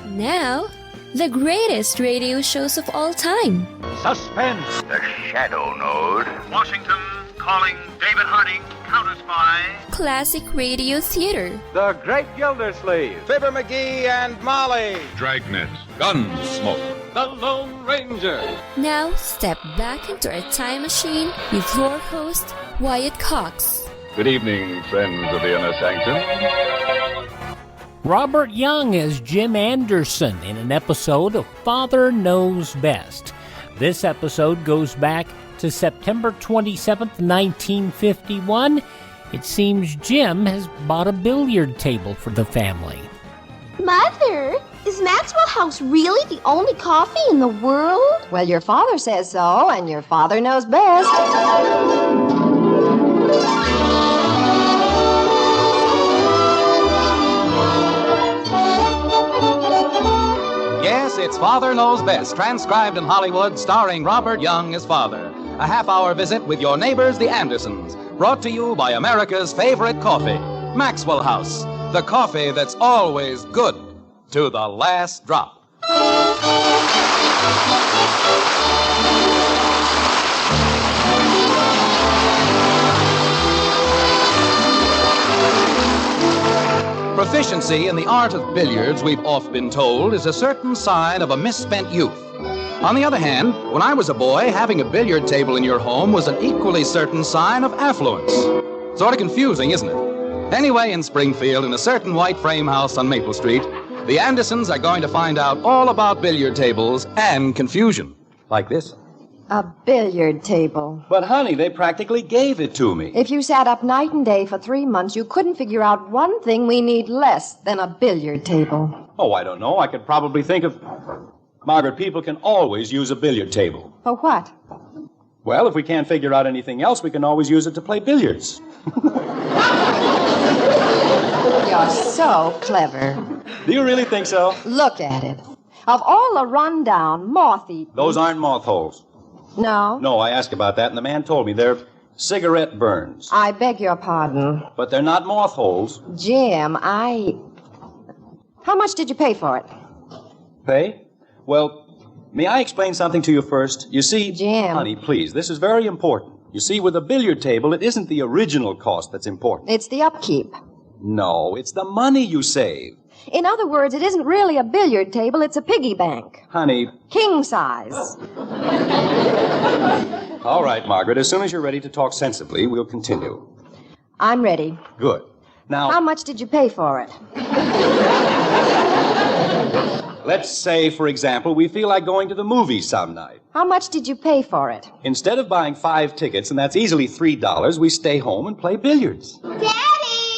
Now, the greatest radio shows of all time. Suspense. The Shadow Node. Washington calling David Harding, counter-spy. Classic radio theater. The Great Gildersleeve. Fibber McGee and Molly. Dragnet. Gunsmoke. The Lone Ranger. Now, step back into a time machine with your host, Wyatt Cox. Good evening, friends of the Inner Sanctum. Robert Young as Jim Anderson in an episode of Father Knows Best. This episode goes back to September 27th, 1951. It seems Jim has bought a billiard table for the family. Mother, is Maxwell House really the only coffee in the world? Well, your father says so, and your father knows best. Yes, it's Father Knows Best, transcribed in Hollywood, starring Robert Young as father. A half-hour visit with your neighbors, the Andersons, brought to you by America's favorite coffee, Maxwell House, the coffee that's always good to the last drop. Proficiency in the art of billiards, we've oft been told, is a certain sign of a misspent youth. On the other hand, when I was a boy, having a billiard table in your home was an equally certain sign of affluence. Sort of confusing, isn't it? Anyway, in Springfield, in a certain white frame house on Maple Street, the Andersons are going to find out all about billiard tables and confusion. Like this. A billiard table. But, honey, they practically gave it to me. If you sat up night and day for 3 months, you couldn't figure out one thing we need less than a billiard table. Oh, I don't know. I could probably think of... Margaret, people can always use a billiard table. For what? Well, if we can't figure out anything else, we can always use it to play billiards. You're so clever. Do you really think so? Look at it. Of all the run-down, moth-eaten... Those aren't moth holes. No? No, I asked about that, and the man told me they're cigarette burns. I beg your pardon. But they're not moth holes. Jim, How much did you pay for it? Pay? Well, may I explain something to you first? You see... Jim. Honey, please, this is very important. You see, with a billiard table, it isn't the original cost that's important. It's the upkeep. No, it's the money you save. In other words, it isn't really a billiard table, it's a piggy bank. Honey... King size. All right, Margaret, as soon as you're ready to talk sensibly, we'll continue. I'm ready. Good. Now... How much did you pay for it? Let's say, for example, we feel like going to the movies some night. How much did you pay for it? Instead of buying 5 tickets, and that's easily $3, we stay home and play billiards. Daddy!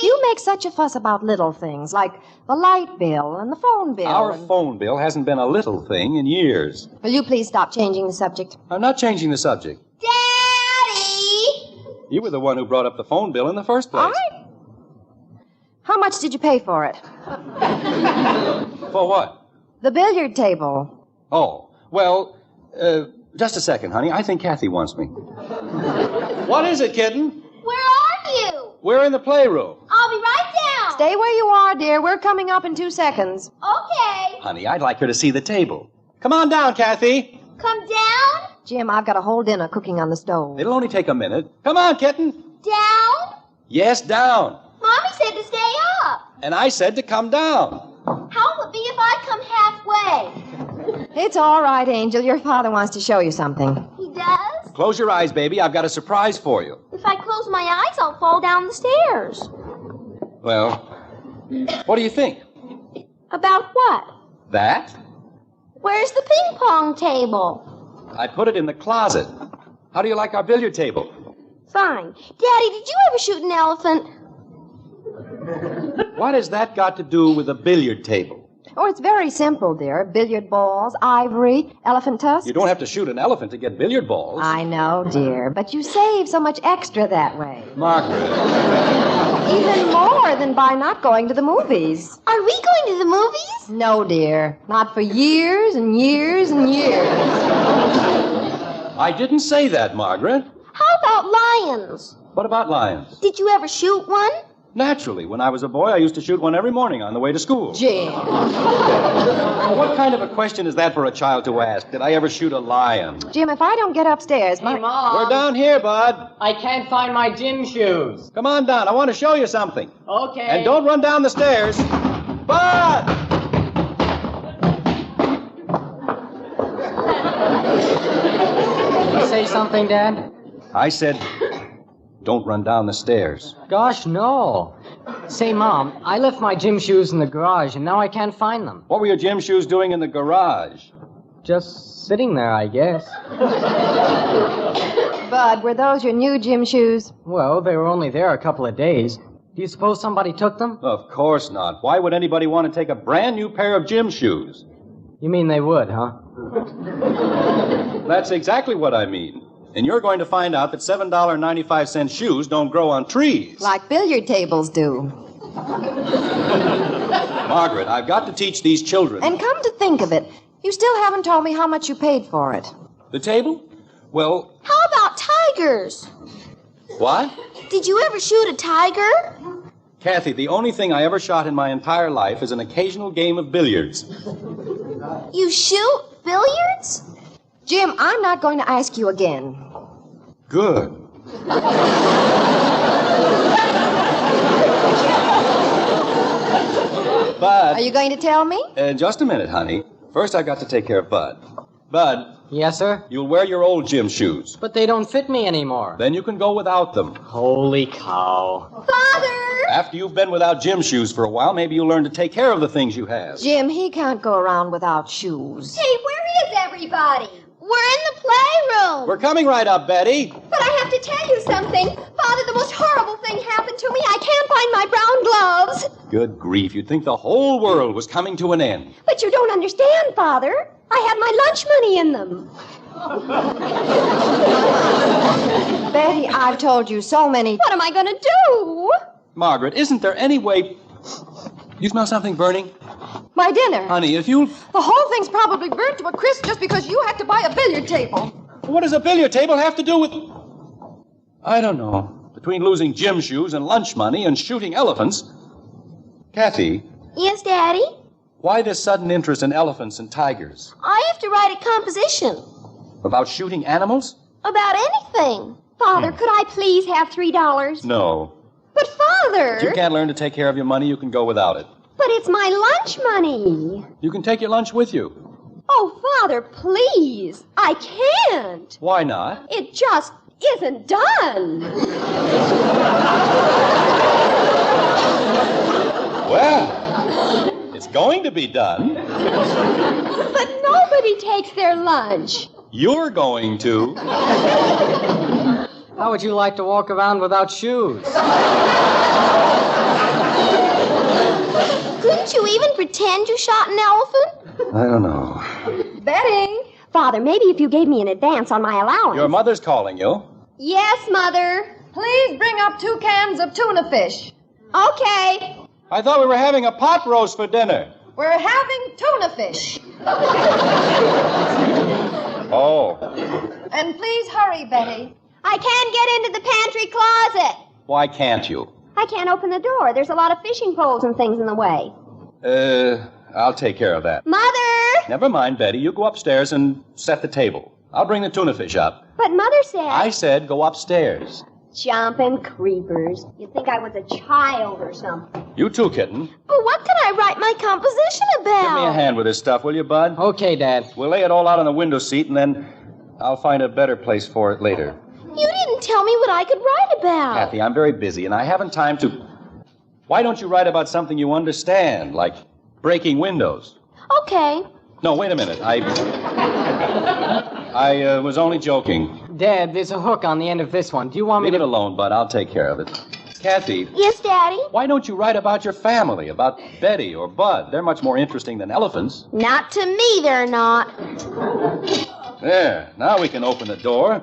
You make such a fuss about little things, like the light bill and the phone bill. Our phone bill hasn't been a little thing in years. Will you please stop changing the subject? I'm not changing the subject. Daddy! You were the one who brought up the phone bill in the first place. All right. How much did you pay for it? For what? The billiard table. Oh, well, just a second, honey. I think Kathy wants me. What is it, kitten? Where are you? We're in the playroom. I'll be right down. Stay where you are, dear. We're coming up in 2 seconds. Okay. Honey, I'd like her to see the table. Come on down, Kathy. Come down? Jim, I've got a whole dinner cooking on the stove. It'll only take a minute. Come on, kitten. Down? Yes, down. Mommy said to stay up. And I said to come down. How will it be if I come halfway? It's all right, Angel. Your father wants to show you something. He does? Close your eyes, baby. I've got a surprise for you. If I close my eyes, I'll fall down the stairs. Well, what do you think? About what? That? Where's the ping pong table? I put it in the closet. How do you like our billiard table? Fine. Daddy, did you ever shoot an elephant? What has that got to do with a billiard table? Oh, it's very simple, dear. Billiard balls, ivory, elephant tusks. You don't have to shoot an elephant to get billiard balls. I know, dear, but you save so much extra that way. Margaret. Even more than by not going to the movies. Are we going to the movies? No, dear. Not for years and years and years. I didn't say that, Margaret. How about lions? What about lions? Did you ever shoot one? Naturally. When I was a boy, I used to shoot one every morning on the way to school. Jim. Now, what kind of a question is that for a child to ask? Did I ever shoot a lion? Jim, if I don't get upstairs, Hey, Mom. We're down here, Bud. I can't find my gym shoes. Come on down. I want to show you something. Okay. And don't run down the stairs. Bud! You say something, Dad? I said, don't run down the stairs. Gosh, no. Say, Mom, I left my gym shoes in the garage, and now I can't find them. What were your gym shoes doing in the garage? Just sitting there, I guess. Bud, were those your new gym shoes? Well, they were only there a couple of days. Do you suppose somebody took them? Of course not. Why would anybody want to take a brand new pair of gym shoes? You mean they would, huh? That's exactly what I mean. And you're going to find out that $7.95 shoes don't grow on trees. Like billiard tables do. Margaret, I've got to teach these children. And come to think of it, you still haven't told me how much you paid for it. The table? Well, How about tigers? what? Did you ever shoot a tiger? Kathy, the only thing I ever shot in my entire life is an occasional game of billiards. You shoot billiards? Jim, I'm not going to ask you again. Good. Bud. Are you going to tell me? Just a minute, honey. First, I've got to take care of Bud. Bud, Yes, sir? you'll wear your old gym shoes. But they don't fit me anymore. Then you can go without them. Holy cow. Father! After you've been without gym shoes for a while, maybe you'll learn to take care of the things you have. Jim, he can't go around without shoes. Hey, where is everybody? We're in the playroom. We're coming right up, Betty. But I have to tell you something. Father, the most horrible thing happened to me. I can't find my brown gloves. Good grief, you'd think the whole world was coming to an end. But you don't understand, Father. I had my lunch money in them. Betty, I've told you so many... What am I going to do? Margaret, isn't there any way... You smell something burning? My dinner. Honey, if you'll... The whole thing's probably burnt to a crisp just because you had to buy a billiard table. What does a billiard table have to do with... I don't know. Between losing gym shoes and lunch money and shooting elephants... Kathy, Yes, Daddy? why this sudden interest in elephants and tigers? I have to write a composition About shooting animals? about anything. Father, could I please have $3? No. But, Father... If you can't learn to take care of your money, you can go without it. But it's my lunch money. You can take your lunch with you. Oh, Father, please. I can't. Why not? It just isn't done. Well, it's going to be done. But nobody takes their lunch. You're going to. How would you like to walk around without shoes? Couldn't you even pretend you shot an elephant? I don't know. Betty. Father, maybe if you gave me an advance on my allowance. Your mother's calling you. Yes, Mother. Please bring up 2 cans of tuna fish. Okay. I thought we were having a pot roast for dinner. We're having tuna fish. Oh. And please hurry, Betty. I can't get into the pantry closet. Why can't you? I can't open the door. There's a lot of fishing poles and things in the way. I'll take care of that. Mother! Never mind, Betty. You go upstairs and set the table. I'll bring the tuna fish up. But Mother said... I said go upstairs. Jumping creepers. You'd think I was a child or something. You too, kitten. But what can I write my composition about? Give me a hand with this stuff, will you, Bud? Okay, Dad. We'll lay it all out on the window seat, and then I'll find a better place for it later. You didn't tell me what I could write about. Kathy, I'm very busy, and I haven't time to... Why don't you write about something you understand, like breaking windows? Okay. No, wait a minute. I was only joking. Dad, there's a hook on the end of this one. Do you want me Leave to... it alone, Bud. I'll take care of it. Kathy, Yes, Daddy? why don't you write about your family, about Betty or Bud? They're much more interesting than elephants. Not to me, they're not. There. Now we can open the door.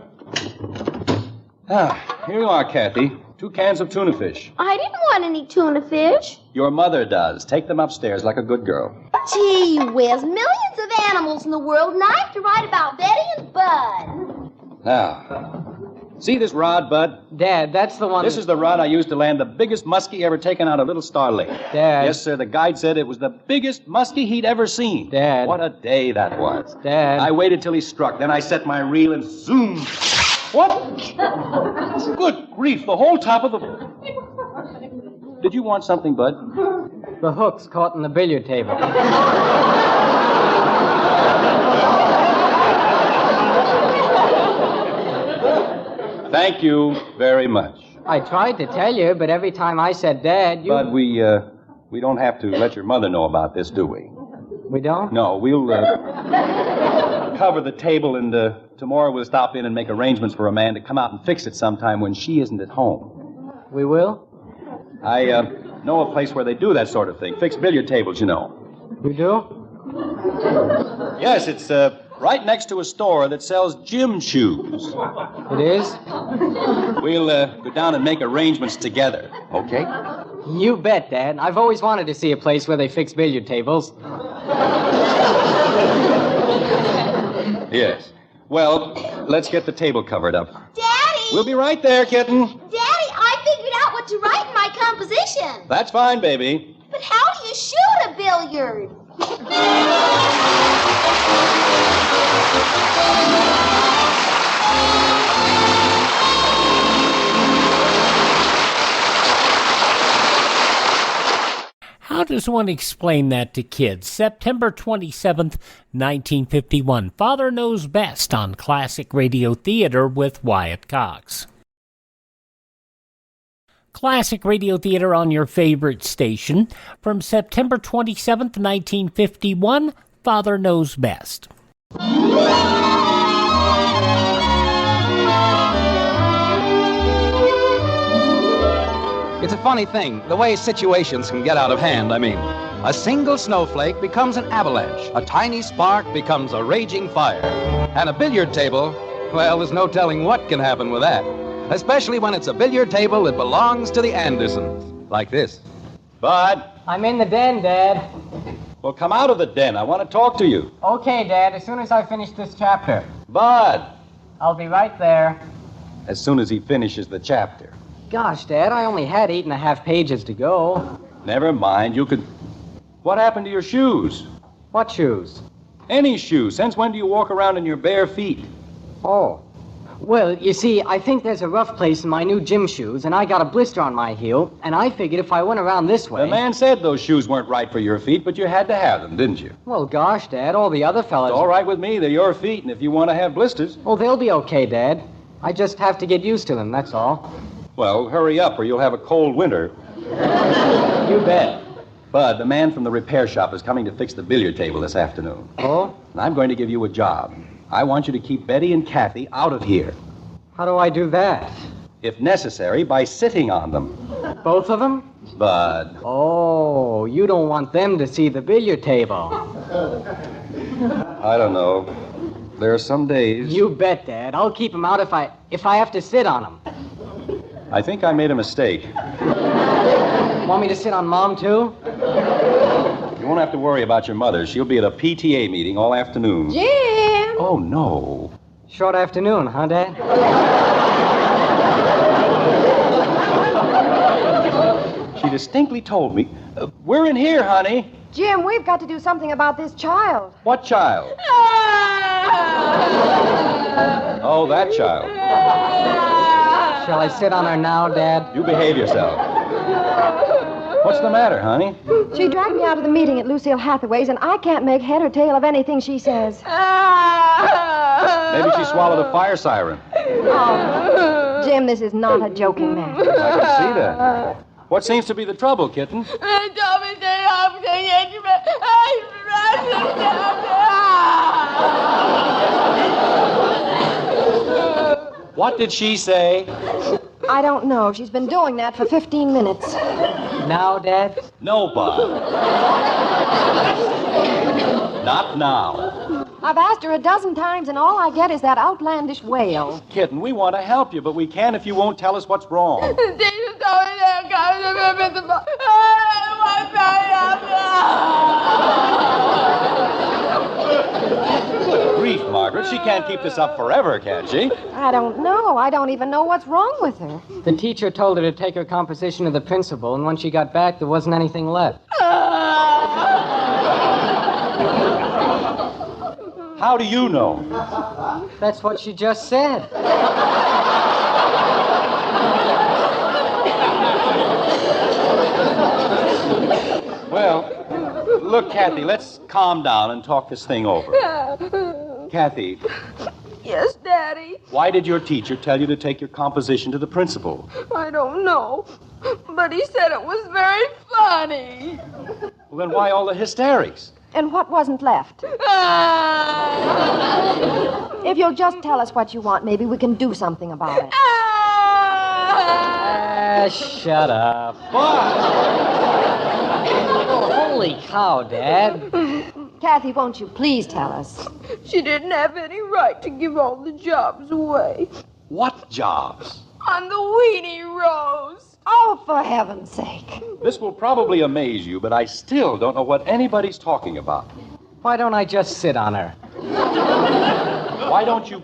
Here you are, Kathy. 2 cans of tuna fish. I didn't want any tuna fish. Your mother does. Take them upstairs like a good girl. Gee whiz, millions of animals in the world, and I have to write about Betty and Bud. Now, See this rod, Bud? Dad, that's the one... This is the rod I used to land the biggest muskie ever taken out of Little Star Lake. Dad. Yes, sir, the guide said it was the biggest muskie he'd ever seen. Dad. What a day that was. Dad. I waited till he struck, then I set my reel and zoom. What? Good grief, the whole top of the... Did you want something, Bud? The hook's caught in the billiard table. Thank you very much. I tried to tell you, but every time I said Dad, you... Bud, we don't have to let your mother know about this, do we? We don't? No, we'll cover the table, and tomorrow we'll stop in and make arrangements for a man to come out and fix it sometime when she isn't at home. We will? I know a place where they do that sort of thing. Fix billiard tables, you know. You do? Yes, it's right next to a store that sells gym shoes. It is? We'll go down and make arrangements together, okay? You bet, Dad. I've always wanted to see a place where they fix billiard tables. Yes. Well, let's get the table covered up. Daddy! We'll be right there, kitten. Daddy, I figured out what to write in my composition. That's fine, baby. But how do you shoot a billiard? How does one explain that to kids? September 27th, 1951. Father Knows Best on Classic Radio Theater with Wyatt Cox. Classic Radio Theater on your favorite station. From September 27th, 1951, Father Knows Best. It's a funny thing, the way situations can get out of hand. I mean, a single snowflake becomes an avalanche. A tiny spark becomes a raging fire. And a billiard table, well, there's no telling what can happen with that. Especially when it's a billiard table that belongs to the Andersons. Like this. Bud. I'm in the den, Dad. Well, come out of the den. I want to talk to you. Okay, Dad, as soon as I finish this chapter. Bud. I'll be right there. As soon as he finishes the chapter. Gosh, Dad, I only had 8.5 pages to go. Never mind, you could... What happened to your shoes? What shoes? Any shoes. Since when do you walk around in your bare feet? Oh. Well, you see, I think there's a rough place in my new gym shoes, and I got a blister on my heel, and I figured if I went around this way... The man said those shoes weren't right for your feet, but you had to have them, didn't you? Well, gosh, Dad, all the other fellas... It's all right with me. They're your feet, and if you want to have blisters... Oh, they'll be okay, Dad. I just have to get used to them, that's all. Well, hurry up, or you'll have a cold winter. You bet. Bud, the man from the repair shop is coming to fix the billiard table this afternoon. Oh? And I'm going to give you a job. I want you to keep Betty and Kathy out of here. How do I do that? If necessary, by sitting on them. Both of them? Bud. Oh, you don't want them to see the billiard table. I don't know. There are some days... You bet, Dad. I'll keep them out if I have to sit on them. I think I made a mistake. Want me to sit on Mom, too? You won't have to worry about your mother. She'll be at a PTA meeting all afternoon. Jim! Oh, no. Short afternoon, huh, Dad? She distinctly told me, we're in here, honey. Jim, we've got to do something about this child. What child? Oh, that child. Shall I sit on her now, Dad? You behave yourself. What's the matter, honey? She dragged me out of the meeting at Lucille Hathaway's, and I can't make head or tail of anything she says. Maybe she swallowed a fire siren. Oh, Jim, this is not a joking matter. I can see that. What seems to be the trouble, kitten? What did she say? I don't know. She's been doing that for 15 minutes. Now, Dad? No, Bob. Not now. I've asked her a dozen times, and all I get is that outlandish wail. Kitten, we want to help you, but we can't if you won't tell us what's wrong. Good grief, Margaret. She can't keep this up forever, can she? I don't know. I don't even know what's wrong with her. The teacher told her to take her composition to the principal, and when she got back, there wasn't anything left. How do you know? That's what she just said. Well, look, Kathy, let's calm down and talk this thing over. Kathy. Yes, Daddy? Why did your teacher tell you to take your composition to the principal? I don't know, but he said it was very funny. Well, then why all the hysterics? And what wasn't left? If you'll just tell us what you want, maybe we can do something about it. Shut up. Holy cow, Dad. Kathy, won't you please tell us? She didn't have any right to give all the jobs away. What jobs? On the weenie roast. Oh, for heaven's sake. This will probably amaze you, but I still don't know what anybody's talking about. Why don't I just sit on her? Why don't you...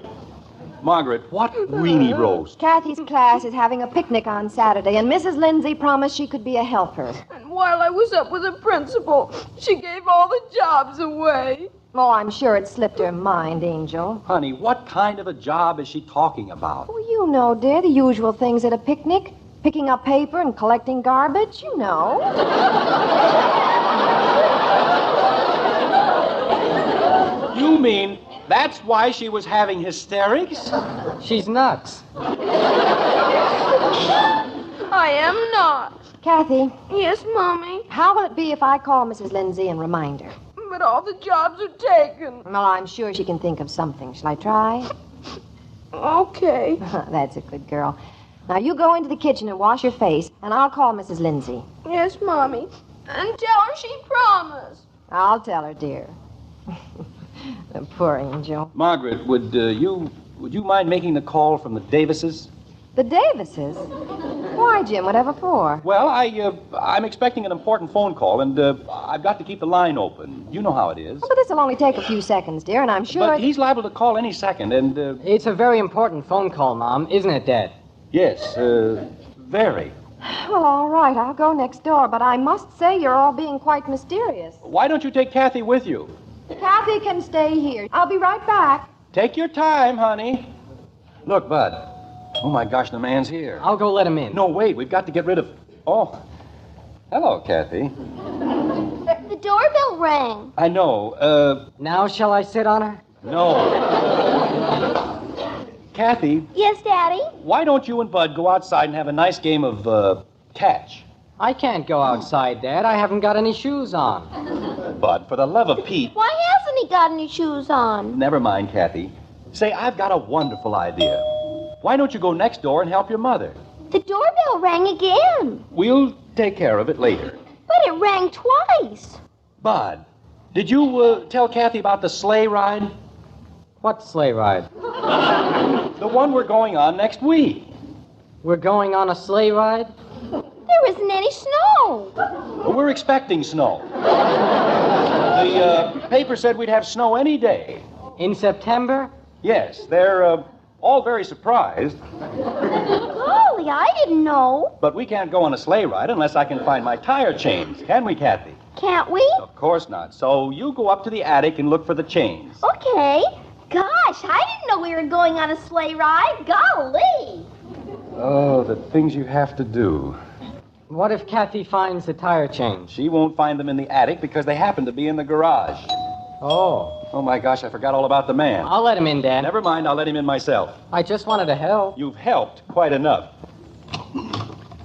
Margaret, what weenie roast? Kathy's class is having a picnic on Saturday, and Mrs. Lindsay promised she could be a helper. And while I was up with the principal, she gave all the jobs away. Oh, I'm sure it slipped her mind, Angel. Honey, what kind of a job is she talking about? Well, you know, dear, the usual things at a picnic. Picking up paper and collecting garbage, you know. You mean that's why she was having hysterics? She's nuts. I am not. Kathy. Yes, Mommy? How will it be if I call Mrs. Lindsay and remind her? But all the jobs are taken. Well, I'm sure she can think of something. Shall I try? Okay. That's a good girl. Now, you go into the kitchen and wash your face, and I'll call Mrs. Lindsay. Yes, Mommy. And tell her she promised. I'll tell her, dear. The poor Angel. Margaret, would you mind making the call from the Davises? The Davises? Why, Jim? Whatever for? Well, I'm expecting an important phone call, and I've got to keep the line open. You know how it is. Oh, but this'll only take a few seconds, dear, and I'm sure... But he's liable to call any second, and... It's a very important phone call, Mom, isn't it, Dad? Yes, very. Well, all right, I'll go next door, but I must say you're all being quite mysterious. Why don't you take Kathy with you? Kathy can stay here. I'll be right back. Take your time, honey. Look, Bud. Oh, my gosh, the man's here. I'll go let him in. No, wait, we've got to get rid of... Oh. Hello, Kathy. The doorbell rang. I know, Now shall I sit on her? No. Kathy. Yes, Daddy? Why don't you and Bud go outside and have a nice game of, catch? I can't go outside, Dad. I haven't got any shoes on. Bud, for the love of Pete... Why hasn't he got any shoes on? Never mind, Kathy. Say, I've got a wonderful idea. Why don't you go next door and help your mother? The doorbell rang again. We'll take care of it later. But it rang twice. Bud, did you, tell Kathy about the sleigh ride? What sleigh ride? The one we're going on next week. We're going on a sleigh ride? There isn't any snow. We're expecting snow. The paper said we'd have snow any day. In September? Yes, they're all very surprised. Golly, I didn't know. But we can't go on a sleigh ride unless I can find my tire chains, can we, Kathy? Can't we? Of course not. So you go up to the attic and look for the chains. Okay. Gosh, I didn't know we were going on a sleigh ride. Golly. Oh, the things you have to do. What if Kathy finds the tire chains? She won't find them in the attic because they happen to be in the garage. Oh. Oh, my gosh, I forgot all about the man. I'll let him in, Dad. Never mind, I'll let him in myself. I just wanted to help. You've helped quite enough.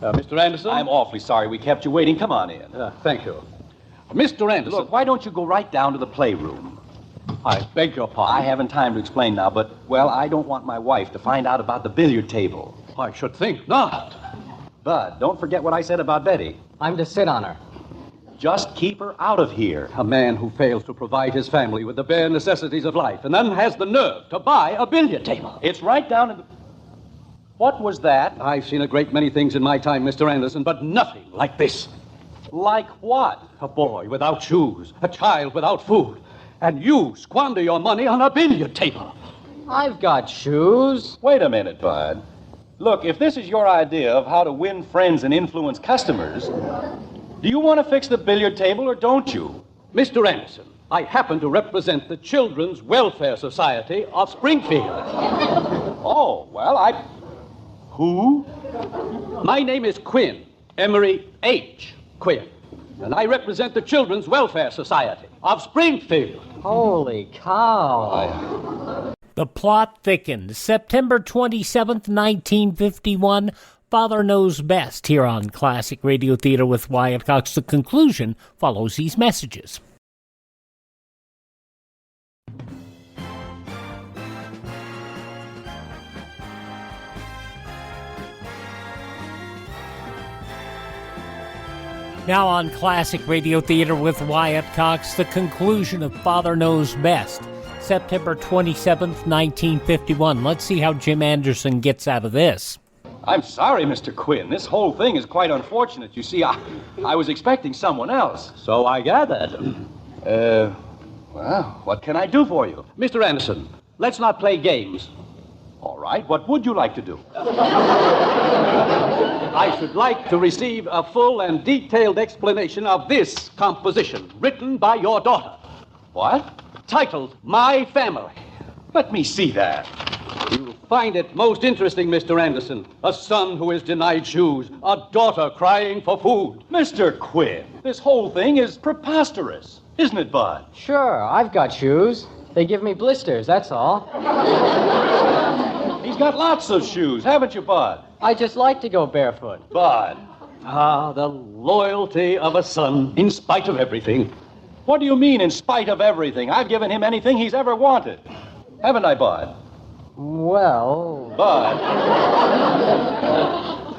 Mr. Anderson? I'm awfully sorry we kept you waiting. Come on in. Thank you. Mr. Anderson. Look, why don't you go right down to the playroom? I beg your pardon. I haven't time to explain now, but, well, I don't want my wife to find out about the billiard table. I should think not. Bud, don't forget what I said about Betty. I'm to sit on her. Just keep her out of here. A man who fails to provide his family with the bare necessities of life and then has the nerve to buy a billiard table. It's right down in the... What was that? I've seen a great many things in my time, Mr. Anderson, but nothing like this. Like what? A boy without shoes, a child without food, And you squander your money on a billiard table. I've got shoes. Wait a minute, Bud. Look, if this is your idea of how to win friends and influence customers, do you want to fix the billiard table or don't you? Mr. Anderson, I happen to represent the Children's Welfare Society of Springfield. Oh, well, Who? My name is Quinn, Emery H. Quinn, and I represent the Children's Welfare Society of Springfield. Holy cow. The plot thickens. September 27th, 1951. Father Knows Best here on Classic Radio Theater with Wyatt Cox. The conclusion follows these messages. Now on Classic Radio Theater with Wyatt Cox, the conclusion of Father Knows Best. September 27th, 1951. Let's see how Jim Anderson gets out of this. I'm sorry, Mr. Quinn. This whole thing is quite unfortunate. You see, I was expecting someone else. So I gathered. Well, what can I do for you? Mr. Anderson, let's not play games. All right, what would you like to do? I should like to receive a full and detailed explanation of this composition, written by your daughter. What? Titled, My Family. Let me see that. You'll find it most interesting, Mr. Anderson. A son who is denied shoes, a daughter crying for food. Mr. Quinn, this whole thing is preposterous, isn't it, Bud? Sure, I've got shoes. They give me blisters, that's all. He's got lots of shoes, haven't you, Bud? I just like to go barefoot. Bud. Ah, the loyalty of a son, in spite of everything. What do you mean, in spite of everything? I've given him anything he's ever wanted. Haven't I, Bud? Well... Bud.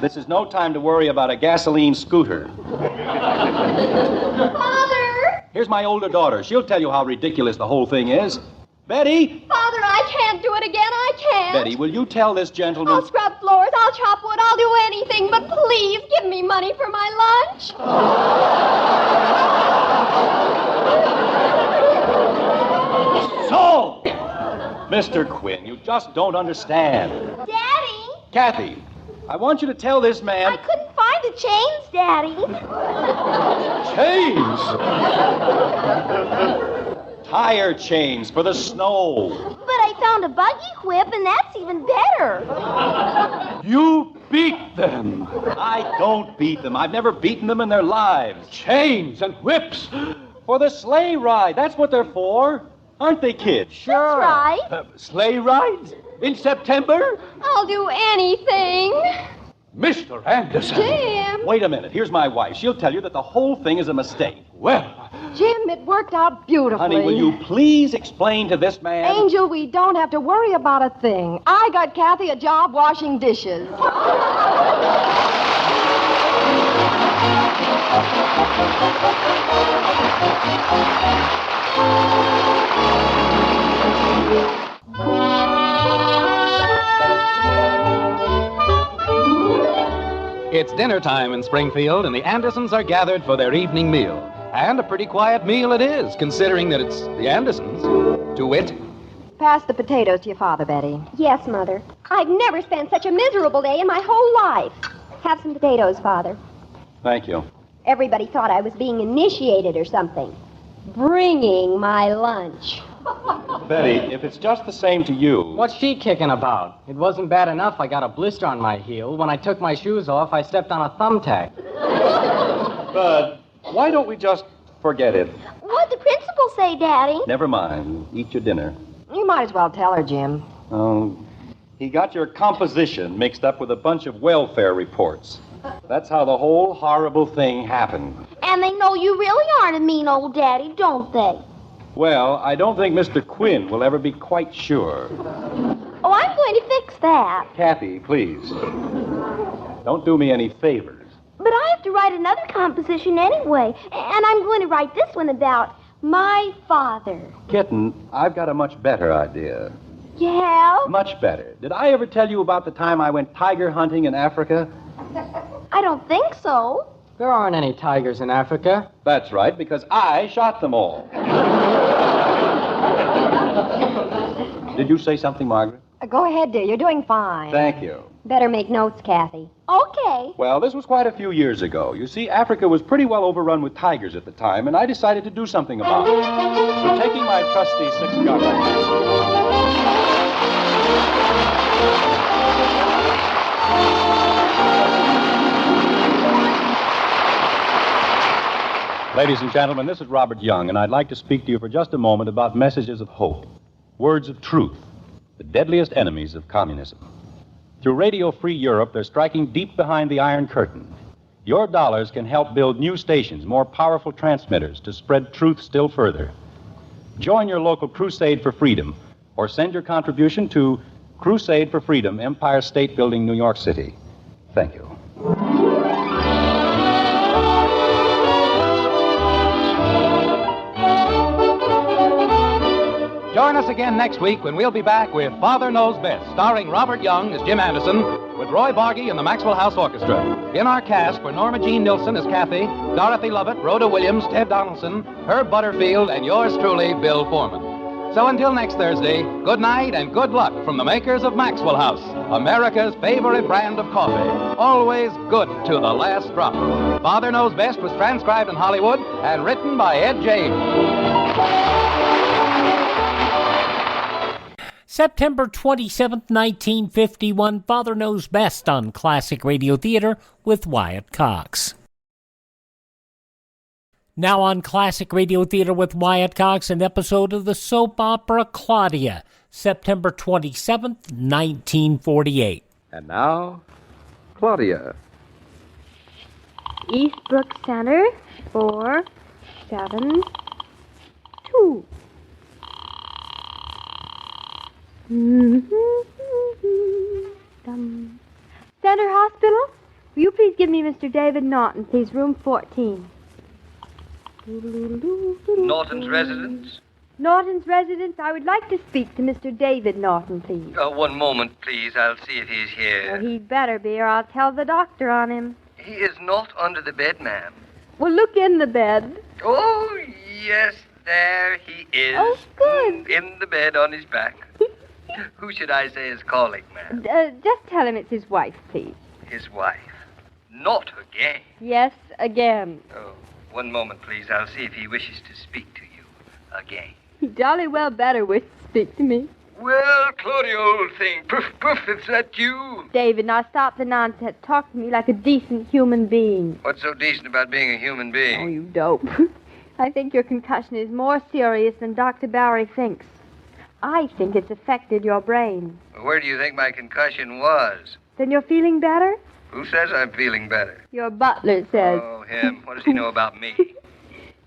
This is no time to worry about a gasoline scooter. Father! Here's my older daughter. She'll tell you how ridiculous the whole thing is. Betty! Father, I can't do it again. I can't. Betty, will you tell this gentleman... I'll scrub floors, I'll chop wood, I'll do anything, but please give me money for my lunch. So! Mr. Quinn, you just don't understand. Daddy? Kathy, I want you to tell this man... I couldn't find the chains, Daddy. Chains? Tire chains for the snow. But I found a buggy whip, and that's even better. You beat them. I don't beat them. I've never beaten them in their lives. Chains and whips. For the sleigh ride. That's what they're for. Aren't they, kids? Sure. That's right. Sleigh rides? In September? I'll do anything. Mr. Anderson. Jim. Wait a minute. Here's my wife. She'll tell you that the whole thing is a mistake. Well... Jim, it worked out beautifully. Honey, will you please explain to this man... Angel, we don't have to worry about a thing. I got Kathy a job washing dishes. It's dinner time in Springfield, and the Andersons are gathered for their evening meal. And a pretty quiet meal it is, considering that it's the Andersons. To wit. Pass the potatoes to your father, Betty. Yes, Mother. I've never spent such a miserable day in my whole life. Have some potatoes, Father. Thank you. Everybody thought I was being initiated or something. Bringing my lunch. Betty, if it's just the same to you... What's she kicking about? It wasn't bad enough I got a blister on my heel. When I took my shoes off, I stepped on a thumbtack. Bud, why don't we just forget it? What'd the principal say, Daddy? Never mind. Eat your dinner. You might as well tell her, Jim. Oh, he got your composition mixed up with a bunch of welfare reports. That's how the whole horrible thing happened. And they know you really aren't a mean old daddy, don't they? Well, I don't think Mr. Quinn will ever be quite sure. Oh, I'm going to fix that. Kathy, please. Don't do me any favors. But I have to write another composition anyway. And I'm going to write this one about my father. Kitten, I've got a much better idea. You have? Much better. Did I ever tell you about the time I went tiger hunting in Africa? I don't think so. There aren't any tigers in Africa. That's right, because I shot them all. Did you say something, Margaret? Go ahead, dear. You're doing fine. Thank you. Better make notes, Kathy. Okay. Well, this was quite a few years ago. You see, Africa was pretty well overrun with tigers at the time, and I decided to do something about it. So taking my trusty six-gun Ladies and gentlemen, this is Robert Young, and I'd like to speak to you for just a moment about messages of hope, words of truth, the deadliest enemies of communism. Through Radio Free Europe, they're striking deep behind the Iron Curtain. Your dollars can help build new stations, more powerful transmitters to spread truth still further. Join your local Crusade for Freedom, or send your contribution to Crusade for Freedom, Empire State Building, New York City. Thank you. Join us again next week when we'll be back with Father Knows Best, starring Robert Young as Jim Anderson, with Roy Bargy and the Maxwell House Orchestra. In our cast were Norma Jean Nilsson as Kathy, Dorothy Lovett, Rhoda Williams, Ted Donaldson, Herb Butterfield, and yours truly, Bill Foreman. So until next Thursday, good night and good luck from the makers of Maxwell House, America's favorite brand of coffee. Always good to the last drop. Father Knows Best was transcribed in Hollywood and written by Ed James. September 27th, 1951, Father Knows Best on Classic Radio Theater with Wyatt Cox. Now on Classic Radio Theater with Wyatt Cox, an episode of the soap opera Claudia, September 27th, 1948. And now, Claudia. Eastbrook Center, 472. Center Hospital? Will you please give me Mr. David Norton, please, room 14. Norton's residence? Norton's residence. I would like to speak to Mr. David Norton, please. One moment, please. I'll see if he's here. Well, he'd better be, or I'll tell the doctor on him. He is not under the bed, ma'am. Well, look in the bed. Oh, yes, there he is. Oh, good. In the bed on his back. Who should I say is calling, ma'am? Just tell him it's his wife, please. His wife. Not again. Yes, again. Oh, one moment, please. I'll see if he wishes to speak to you again. He jolly well better wish to speak to me. Well, Claudia, old thing. Poof, poof, it's that you. David, now stop the nonsense. Talk to me like a decent human being. What's so decent about being a human being? Oh, you dope. I think your concussion is more serious than Dr. Barry thinks. I think it's affected your brain. Where do you think my concussion was? Then you're feeling better? Who says I'm feeling better? Your butler says. Oh, him. What does he know about me?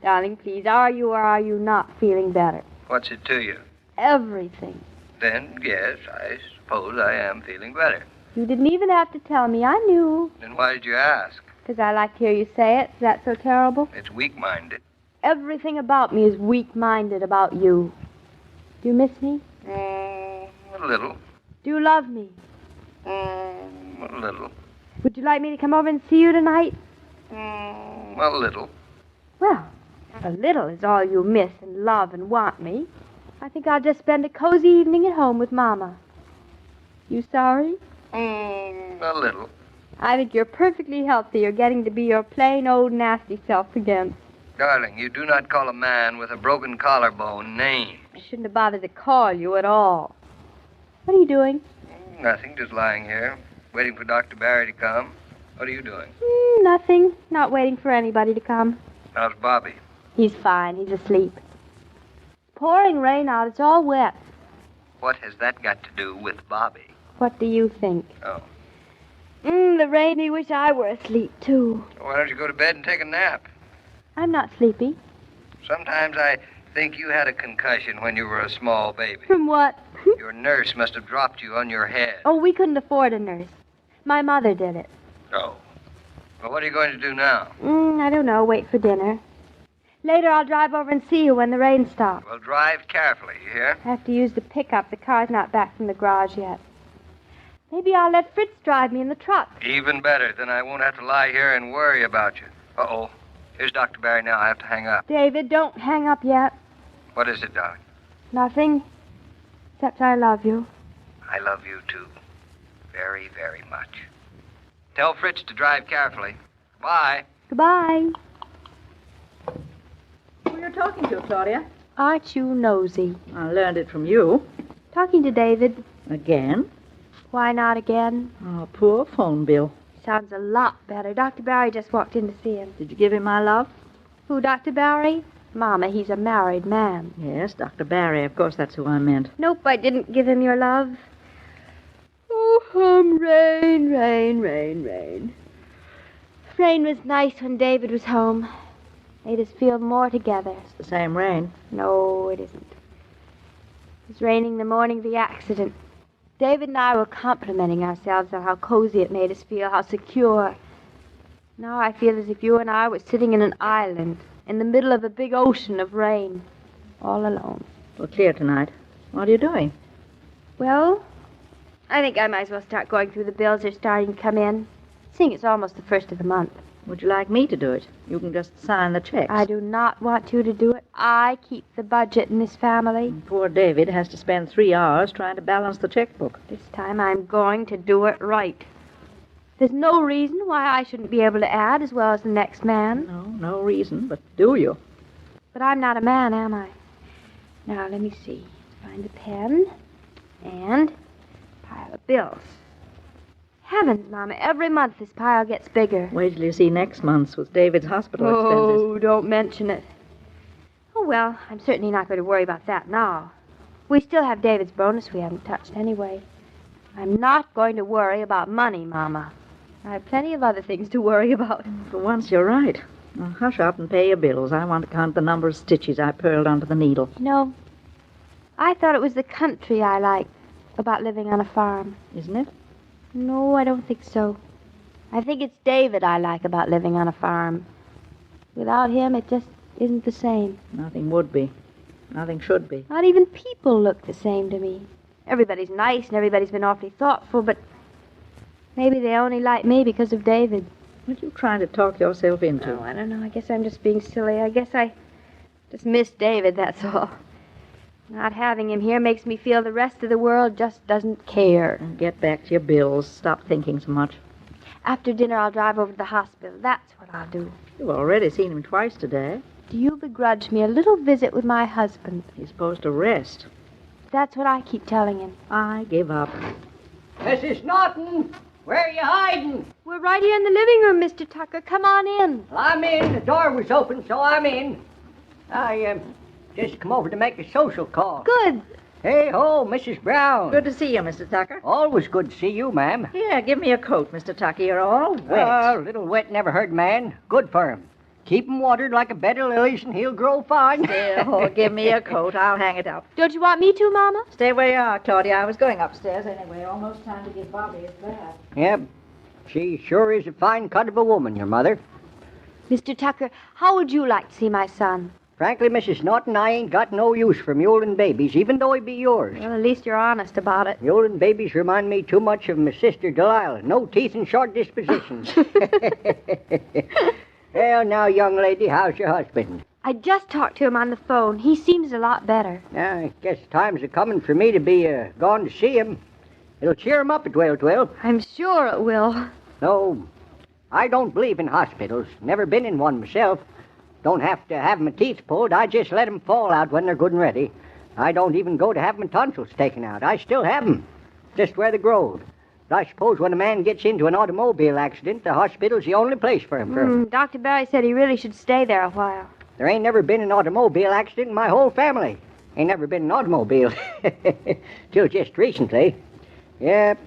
Darling, please, are you or are you not feeling better? What's it to you? Everything. Then, yes, I suppose I am feeling better. You didn't even have to tell me. I knew. Then why did you ask? Because I like to hear you say it. Is that so terrible? It's weak-minded. Everything about me is weak-minded about you. Do you miss me? A little. Do you love me? A little. Would you like me to come over and see you tonight? A little. Well, if a little is all you miss and love and want me, I think I'll just spend a cozy evening at home with Mama. You sorry? A little. I think you're perfectly healthy. You're getting to be your plain old nasty self again. Darling, you do not call a man with a broken collarbone names. I shouldn't have bothered to call you at all. What are you doing? Nothing, just lying here, waiting for Dr. Barry to come. What are you doing? Nothing. Not waiting for anybody to come. How's Bobby? He's fine. He's asleep. It's pouring rain out. It's all wet. What has that got to do with Bobby? What do you think? Oh. The rain. I wish I were asleep, too. Why don't you go to bed and take a nap? I'm not sleepy. Sometimes I think you had a concussion when you were a small baby. From what? Your nurse must have dropped you on your head. Oh, we couldn't afford a nurse. My mother did it. Oh. Well, what are you going to do now? I don't know. Wait for dinner. Later, I'll drive over and see you when the rain stops. Well, drive carefully, you hear? I have to use the pickup. The car's not back from the garage yet. Maybe I'll let Fritz drive me in the truck. Even better. Then I won't have to lie here and worry about you. Uh-oh. Here's Dr. Barry now. I have to hang up. David, don't hang up yet. What is it, Doc? Nothing. except I love you. I love you, too. Very, very much. Tell Fritz to drive carefully. Bye. Goodbye. Who you're talking to, Claudia? Aren't you nosy? I learned it from you. Talking to David. Again? Why not again? Oh, poor phone bill. Sounds a lot better. Dr. Barry just walked in to see him. Did you give him my love? Who, Dr. Barry? Mama, he's a married man. Yes, Dr. Barry. Of course, that's who I meant. Nope, I didn't give him your love. Oh, rain, rain, rain, rain. Rain was nice when David was home. Made us feel more together. It's the same rain. No, it isn't. It was raining the morning of the accident. David and I were complimenting ourselves on how cozy it made us feel, how secure. Now I feel as if you and I were sitting in an island in the middle of a big ocean of rain, all alone. We're clear tonight. What are you doing? Well, I think I might as well start going through the bills that are starting to come in, seeing it's almost the first of the month. Would you like me to do it? You can just sign the checks. I do not want you to do it. I keep the budget in this family. And poor David has to spend 3 hours trying to balance the checkbook. This time I'm going to do it right. There's no reason why I shouldn't be able to add as well as the next man. No reason, but do you? But I'm not a man, am I? Now, let me see. Find a pen and pile of bills. Heavens, Mama, every month this pile gets bigger. Wait till you see next month's with David's hospital expenses. Oh, don't mention it. Oh, well, I'm certainly not going to worry about that now. We still have David's bonus we haven't touched anyway. I'm not going to worry about money, Mama. I have plenty of other things to worry about. For once, you're right. Now, hush up and pay your bills. I want to count the number of stitches I purled onto the needle. No. I thought it was the country I liked about living on a farm. Isn't it? No, I don't think so. I think it's David I like about living on a farm. Without him, it just isn't the same. Nothing would be. Nothing should be. Not even people look the same to me. Everybody's nice and everybody's been awfully thoughtful, but maybe they only like me because of David. What are you trying to talk yourself into? Oh, I don't know. I guess I'm just being silly. I guess I just miss David, that's all. Not having him here makes me feel the rest of the world just doesn't care. And get back to your bills. Stop thinking so much. After dinner, I'll drive over to the hospital. That's what I'll do. You've already seen him twice today. Do you begrudge me a little visit with my husband? He's supposed to rest. That's what I keep telling him. I give up. Mrs. Norton, where are you hiding? We're right here in the living room, Mr. Tucker. Come on in. I'm in. The door was open, so I'm in. I just come over to make a social call. Good. Hey ho, Mrs. Brown. Good to see you, Mr. Tucker. Always good to see you, ma'am. Here, give me a coat, Mr. Tucker. You're all wet. A little wet never hurt man. Good for him. Keep him watered like a bed of lilies and he'll grow fine. Oh, give me a coat. I'll hang it up. Don't you want me to, Mama? Stay where you are, Claudia. I was going upstairs anyway. Almost time to give Bobby his bath. Yep. She sure is a fine cut of a woman, your mother. Mr. Tucker, how would you like to see my son? Frankly, Mrs. Norton, I ain't got no use for mulin babies, even though he be yours. Well, at least you're honest about it. Mulin babies remind me too much of my sister Delilah. No teeth and short dispositions. Well, now, young lady, how's your husband? I just talked to him on the phone. He seems a lot better. I guess times are coming for me to be gone to see him. It'll cheer him up at 12. I'm sure it will. No, I don't believe in hospitals. Never been in one myself. Don't have to have my teeth pulled. I just let 'em fall out when they're good and ready. I don't even go to have my tonsils taken out. I still have 'em, just where they growed. But I suppose when a man gets into an automobile accident, the hospital's the only place for him. Dr. Barry said he really should stay there a while. There ain't never been an automobile accident in my whole family. Ain't never been an automobile. Till just recently. Yep.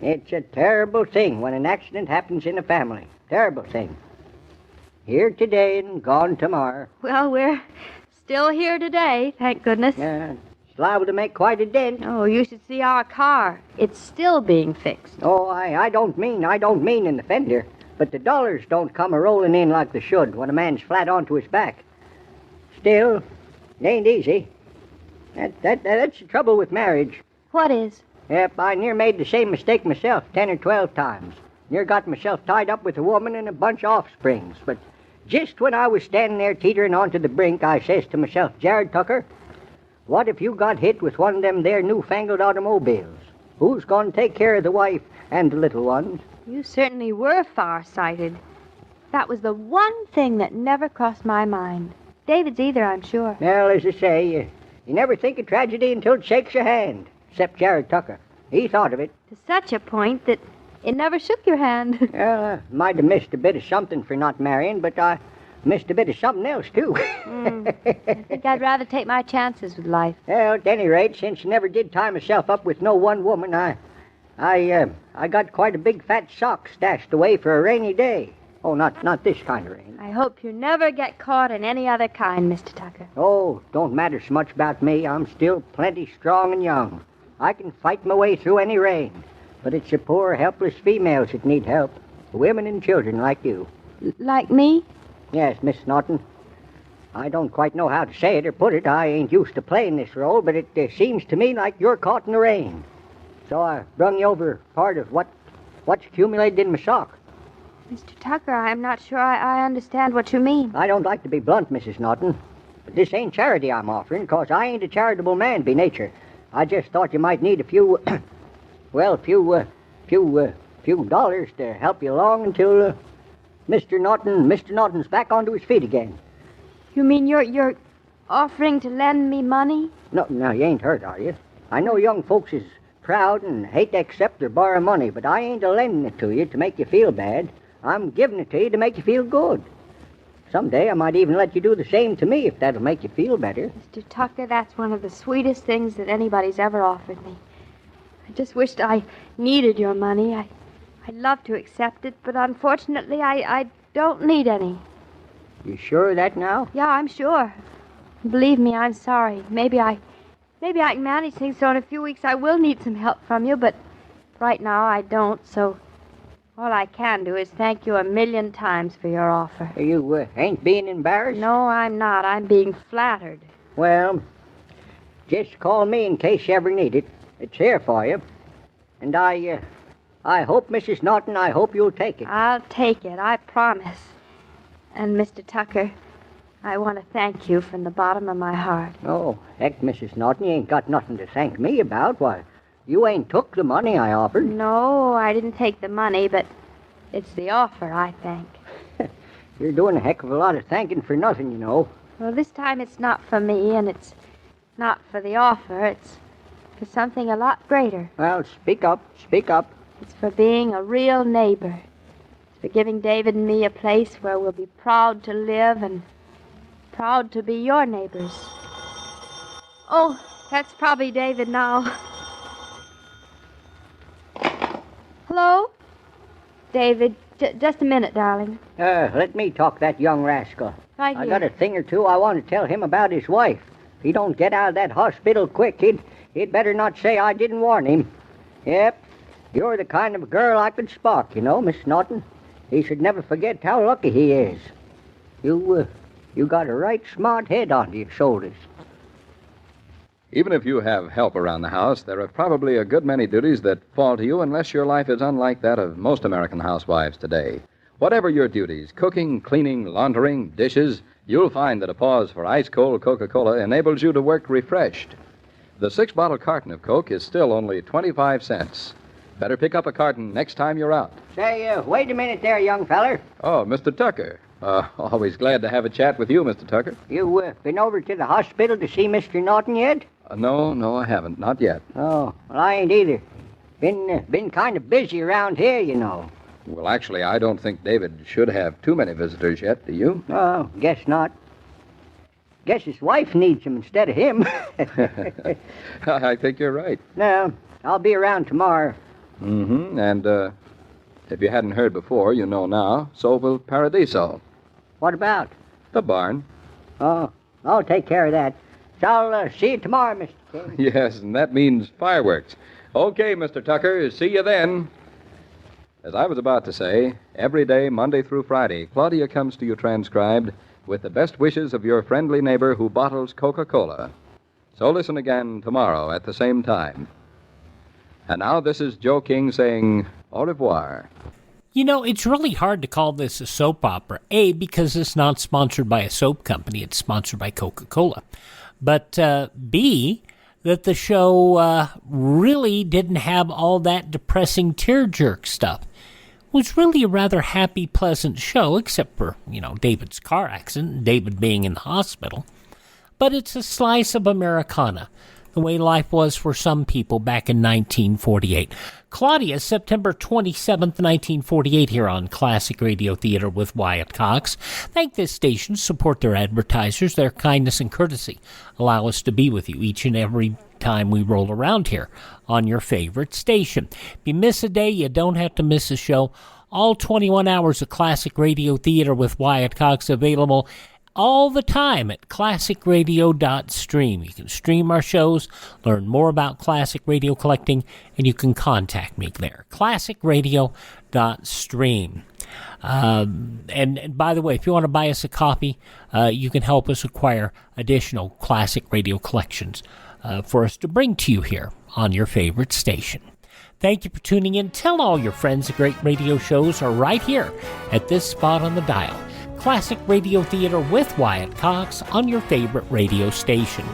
It's a terrible thing when an accident happens in a family. Terrible thing. Here today and gone tomorrow. Well, we're still here today, thank goodness. It's liable to make quite a dent. Oh, you should see our car. It's still being fixed. Oh, I don't mean in the fender. But the dollars don't come a-rolling in like they should when a man's flat onto his back. Still, it ain't easy. That's the trouble with marriage. What is? Yep, I near made the same mistake myself 10 or 12 times. Near got myself tied up with a woman and a bunch of offsprings. But just when I was standing there teetering onto the brink, I says to myself, Jared Tucker, What if you got hit with one of them there newfangled automobiles? Who's going to take care of the wife and the little ones? You certainly were far-sighted. That was the one thing that never crossed my mind. David's either, I'm sure. Well, as I say, you never think of tragedy until it shakes your hand. Except Jared Tucker. He thought of it. To such a point that it never shook your hand. Well, I might have missed a bit of something for not marrying, but I missed a bit of something else, too. I think I'd rather take my chances with life. Well, at any rate, since I never did tie myself up with no one woman, I got quite a big fat sock stashed away for a rainy day. Oh, not this kind of rain. I hope you never get caught in any other kind, Mr. Tucker. Oh, don't matter so much about me. I'm still plenty strong and young. I can fight my way through any rain. But it's the poor, helpless females that need help. Women and children like you. Like me? Yes, Miss Norton. I don't quite know how to say it or put it. I ain't used to playing this role, but it seems to me like you're caught in the rain. So I brung you over part of what's accumulated in my sock. Mr. Tucker, I'm not sure I understand what you mean. I don't like to be blunt, Mrs. Norton, but this ain't charity I'm offering, 'cause I ain't a charitable man by nature. I just thought you might need a few, few dollars to help you along until Mr. Norton's back onto his feet again. You mean you're offering to lend me money? No, you ain't hurt, are you? I know young folks is proud and hate to accept or borrow money, but I ain't a-lending it to you to make you feel bad. I'm giving it to you to make you feel good. Someday I might even let you do the same to me if that'll make you feel better. Mr. Tucker, that's one of the sweetest things that anybody's ever offered me. I just wished I needed your money. I'd love to accept it, but unfortunately I don't need any. You sure of that now? Yeah, I'm sure. Believe me, I'm sorry. Maybe I can manage things so in a few weeks I will need some help from you, but right now I don't, so all I can do is thank you 1,000,000 times for your offer. You ain't being embarrassed? No, I'm not. I'm being flattered. Well, just call me in case you ever need it. It's here for you. And I hope, Mrs. Norton, I hope you'll take it. I'll take it, I promise. And, Mr. Tucker, I want to thank you from the bottom of my heart. Oh, heck, Mrs. Norton, you ain't got nothing to thank me about. Why, you ain't took the money I offered. No, I didn't take the money, but it's the offer I thank. You're doing a heck of a lot of thanking for nothing, you know. Well, this time it's not for me, and it's not for the offer. It's for something a lot greater. Well, speak up, speak up. It's for being a real neighbor. It's for giving David and me a place where we'll be proud to live and proud to be your neighbors. Oh, that's probably David now. Hello? David, just a minute, darling. Let me talk that young rascal. Right here. I got a thing or two I want to tell him about his wife. If he don't get out of that hospital quick, he'd better not say I didn't warn him. Yep, you're the kind of girl I could spark, you know, Miss Norton. He should never forget how lucky he is. You got a right smart head on your shoulders. Even if you have help around the house, there are probably a good many duties that fall to you unless your life is unlike that of most American housewives today. Whatever your duties, cooking, cleaning, laundering, dishes, you'll find that a pause for ice-cold Coca-Cola enables you to work refreshed. The 6-bottle carton of Coke is still only 25 cents. Better pick up a carton next time you're out. Say, wait a minute there, young feller. Oh, Mr. Tucker. Always glad to have a chat with you, Mr. Tucker. You been over to the hospital to see Mr. Norton yet? No, I haven't. Not yet. Oh, well, I ain't either. Been kind of busy around here, you know. Well, actually, I don't think David should have too many visitors yet, do you? Oh, guess not. Guess his wife needs him instead of him. I think you're right. No, I'll be around tomorrow. Mm-hmm, and if you hadn't heard before, you know now, so will Paradiso. What about? The barn. Oh, I'll take care of that. So I'll see you tomorrow, Mr. King. Yes, and that means fireworks. Okay, Mr. Tucker, see you then. As I was about to say, every day, Monday through Friday, Claudia comes to you transcribed with the best wishes of your friendly neighbor who bottles Coca-Cola. So listen again tomorrow at the same time. And now this is Joe King saying au revoir. You know, it's really hard to call this a soap opera. A, because it's not sponsored by a soap company. It's sponsored by Coca-Cola. but B, that the show really didn't have all that depressing tear-jerk stuff. It was really a rather happy, pleasant show, except for, David's car accident, David being in the hospital. But it's a slice of Americana, the way life was for some people back in 1948. Claudia, September 27th, 1948, here on Classic Radio Theater with Wyatt Cox. Thank this station, support their advertisers, their kindness and courtesy. Allow us to be with you each and every time we roll around here on your favorite station. If you miss a day, you don't have to miss a show. All 21 hours of Classic Radio Theater with Wyatt Cox available all the time at classicradio.stream. You can stream our shows, learn more about classic radio collecting, and you can contact me there. classicradio.stream. And by the way, if you want to buy us a copy, you can help us acquire additional classic radio collections for us to bring to you here on your favorite station. Thank you for tuning in. Tell all your friends the great radio shows are right here at this spot on the dial. Classic Radio Theater with Wyatt Cox on your favorite radio station.